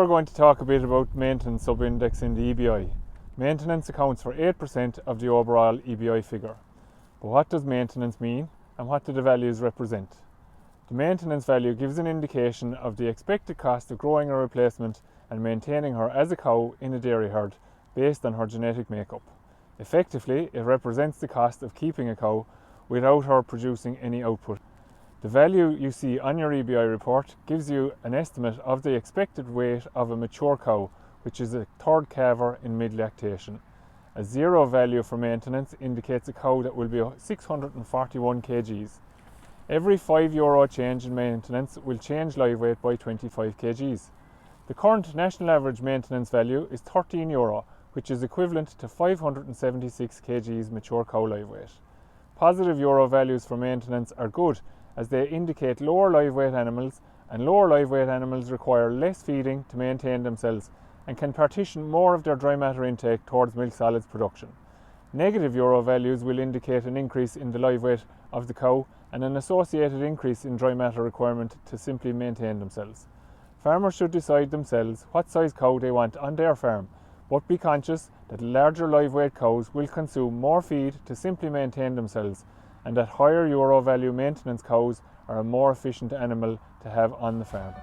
we're going to talk a bit about maintenance sub-index in the EBI. Maintenance accounts for 8% of the overall EBI figure. But what does maintenance mean and what do the values represent? The maintenance value gives an indication of the expected cost of growing a replacement and maintaining her as a cow in a dairy herd based on her genetic makeup. Effectively, it represents the cost of keeping a cow without her producing any output. The value you see on your EBI report gives you an estimate of the expected weight of a mature cow, which is a third calver in mid-lactation. A zero value for maintenance indicates a cow that will be 641 kgs. Every €5 change in maintenance will change live weight by 25 kgs. The current national average maintenance value is €13, which is equivalent to 576 kgs mature cow live weight. Positive euro values for maintenance are good, as they indicate lower live weight animals, and lower live weight animals require less feeding to maintain themselves and can partition more of their dry matter intake towards milk solids production. Negative euro values will indicate an increase in the live weight of the cow and an associated increase in dry matter requirement to simply maintain themselves. Farmers should decide themselves what size cow they want on their farm, but be conscious that larger live weight cows will consume more feed to simply maintain themselves, and that higher euro value maintenance cows are a more efficient animal to have on the farm.